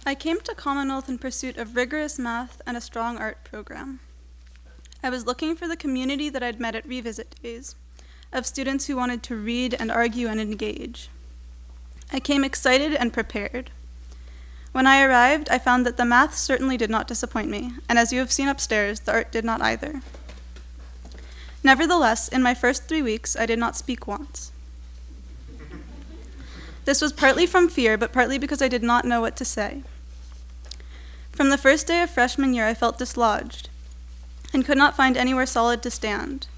I came to Commonwealth in pursuit of rigorous math and a strong art program. I was looking for the community that I'd met at revisit days, of students who wanted to read and argue and engage. I came excited and prepared. When I arrived, I found that the math certainly did not disappoint me, and as you have seen upstairs, the art did not either. Nevertheless, in my first 3 weeks, I did not speak once. This was partly from fear, but partly because I did not know what to say. From the first day of freshman year, I felt dislodged and could not find anywhere solid to stand.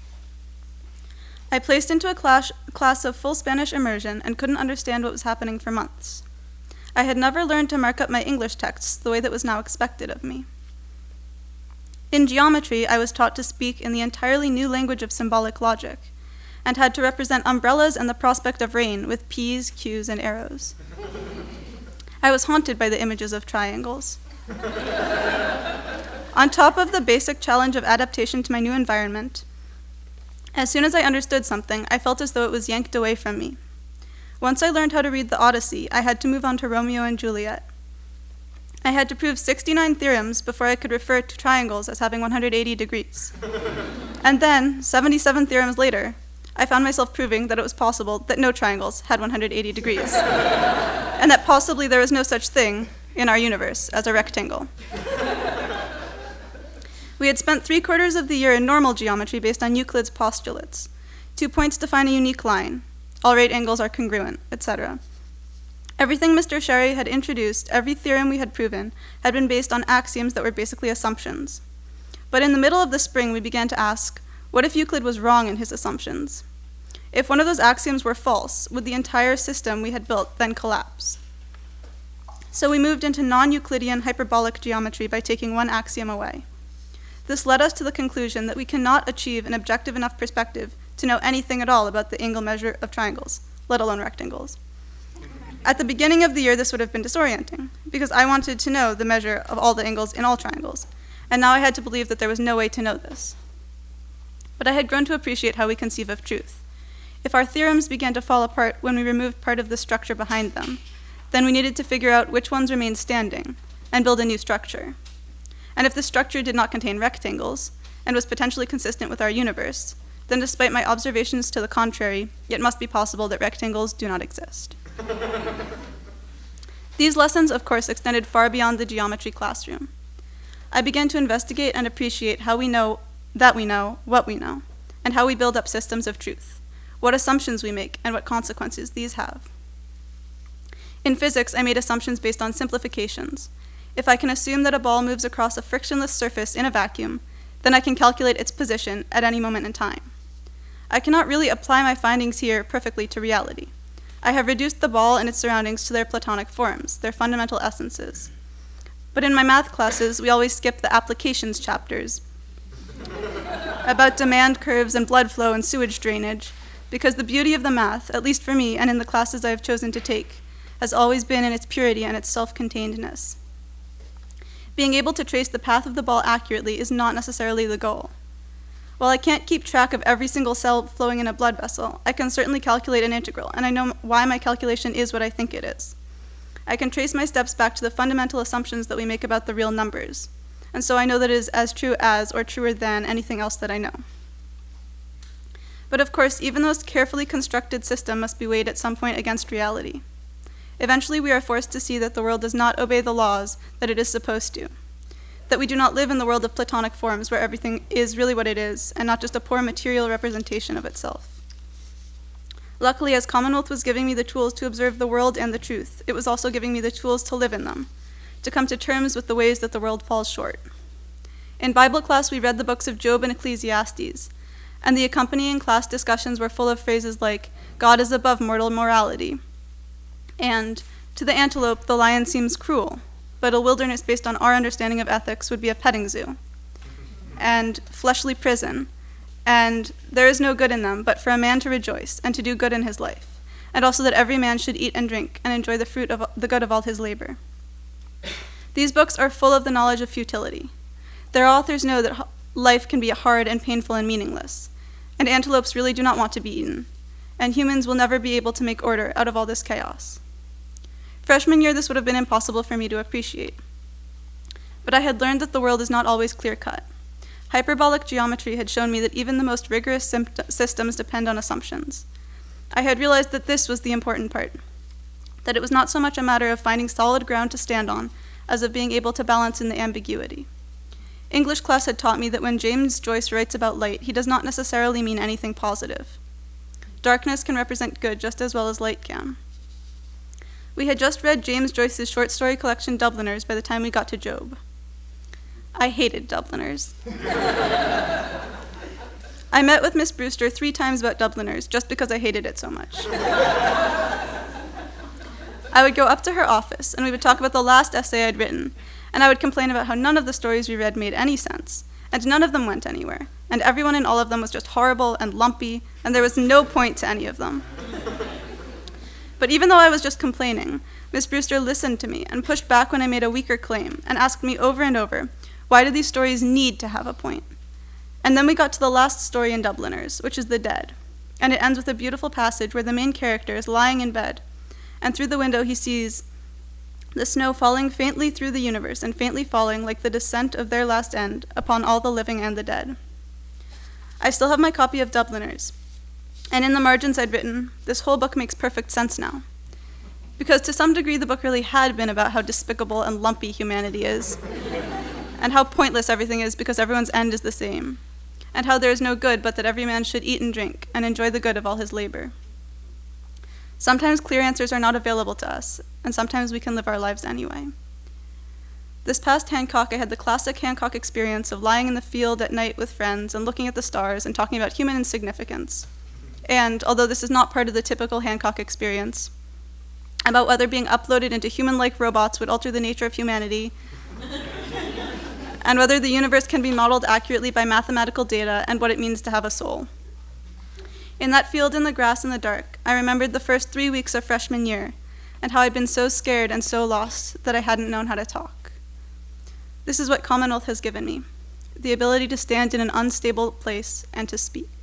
I placed into a class of full Spanish immersion and couldn't understand what was happening for months. I had never learned to mark up my English texts the way that was now expected of me. In geometry, I was taught to speak in the entirely new language of symbolic logic, and had to represent umbrellas and the prospect of rain with P's, Q's, and arrows. I was haunted by the images of triangles. On top of the basic challenge of adaptation to my new environment, as soon as I understood something, I felt as though it was yanked away from me. Once I learned how to read the Odyssey, I had to move on to Romeo and Juliet. I had to prove 69 theorems before I could refer to triangles as having 180 degrees. And then, 77 theorems later, I found myself proving that it was possible that no triangles had 180 degrees, and that possibly there was no such thing in our universe as a rectangle. We had spent 3/4 of the year in normal geometry based on Euclid's postulates. 2 points define a unique line, all right angles are congruent, etc. Everything Mr. Sherry had introduced, every theorem we had proven, had been based on axioms that were basically assumptions. But in the middle of the spring, we began to ask, what if Euclid was wrong in his assumptions? If one of those axioms were false, would the entire system we had built then collapse? So we moved into non-Euclidean hyperbolic geometry by taking one axiom away. This led us to the conclusion that we cannot achieve an objective enough perspective to know anything at all about the angle measure of triangles, let alone rectangles. At the beginning of the year, this would have been disorienting, because I wanted to know the measure of all the angles in all triangles, and now I had to believe that there was no way to know this. But I had grown to appreciate how we conceive of truth. If our theorems began to fall apart when we removed part of the structure behind them, then we needed to figure out which ones remained standing and build a new structure. And if the structure did not contain rectangles and was potentially consistent with our universe, then despite my observations to the contrary, it must be possible that rectangles do not exist. These lessons, of course, extended far beyond the geometry classroom. I began to investigate and appreciate how we know that we know what we know, and how we build up systems of truth, what assumptions we make, and what consequences these have. In physics, I made assumptions based on simplifications. If I can assume that a ball moves across a frictionless surface in a vacuum, then I can calculate its position at any moment in time. I cannot really apply my findings here perfectly to reality. I have reduced the ball and its surroundings to their Platonic forms, their fundamental essences. But in my math classes, we always skip the applications chapters about demand curves and blood flow and sewage drainage, because the beauty of the math, at least for me and in the classes I have chosen to take, has always been in its purity and its self-containedness. Being able to trace the path of the ball accurately is not necessarily the goal. While I can't keep track of every single cell flowing in a blood vessel, I can certainly calculate an integral, and I know why my calculation is what I think it is. I can trace my steps back to the fundamental assumptions that we make about the real numbers, and so I know that it is as true as or truer than anything else that I know. But of course, even the most carefully constructed system must be weighed at some point against reality. Eventually, we are forced to see that the world does not obey the laws that it is supposed to, that we do not live in the world of Platonic forms where everything is really what it is, and not just a poor material representation of itself. Luckily, as Commonwealth was giving me the tools to observe the world and the truth, it was also giving me the tools to live in them, to come to terms with the ways that the world falls short. In Bible class, we read the books of Job and Ecclesiastes, and the accompanying class discussions were full of phrases like, God is above mortal morality, and to the antelope, the lion seems cruel, but a wilderness based on our understanding of ethics would be a petting zoo, and fleshly prison, and there is no good in them but for a man to rejoice and to do good in his life, and also that every man should eat and drink and enjoy the fruit of the good of all his labor. These books are full of the knowledge of futility. Their authors know that life can be hard and painful and meaningless, and antelopes really do not want to be eaten, and humans will never be able to make order out of all this chaos. Freshman year, this would have been impossible for me to appreciate. But I had learned that the world is not always clear-cut. Hyperbolic geometry had shown me that even the most rigorous systems depend on assumptions. I had realized that this was the important part, that it was not so much a matter of finding solid ground to stand on, as of being able to balance in the ambiguity. English class had taught me that when James Joyce writes about light, he does not necessarily mean anything positive. Darkness can represent good just as well as light can. We had just read James Joyce's short story collection Dubliners by the time we got to Job. I hated Dubliners. I met with Miss Brewster 3 times about Dubliners just because I hated it so much. I would go up to her office, and we would talk about the last essay I'd written, and I would complain about how none of the stories we read made any sense, and none of them went anywhere, and everyone in all of them was just horrible and lumpy, and there was no point to any of them. But even though I was just complaining, Miss Brewster listened to me and pushed back when I made a weaker claim, and asked me over and over, why do these stories need to have a point? And then we got to the last story in Dubliners, which is The Dead, and it ends with a beautiful passage where the main character is lying in bed, and through the window he sees the snow falling faintly through the universe and faintly falling like the descent of their last end upon all the living and the dead. I still have my copy of Dubliners, and in the margins I'd written, this whole book makes perfect sense now. Because to some degree the book really had been about how despicable and lumpy humanity is, and how pointless everything is because everyone's end is the same, and how there is no good but that every man should eat and drink and enjoy the good of all his labor. Sometimes clear answers are not available to us, and sometimes we can live our lives anyway. This past Hancock, I had the classic Hancock experience of lying in the field at night with friends and looking at the stars and talking about human insignificance. And, although this is not part of the typical Hancock experience, about whether being uploaded into human-like robots would alter the nature of humanity, and whether the universe can be modeled accurately by mathematical data and what it means to have a soul. In that field in the grass in the dark, I remembered the first 3 weeks of freshman year, and how I'd been so scared and so lost that I hadn't known how to talk. This is what Commonwealth has given me, the ability to stand in an unstable place and to speak.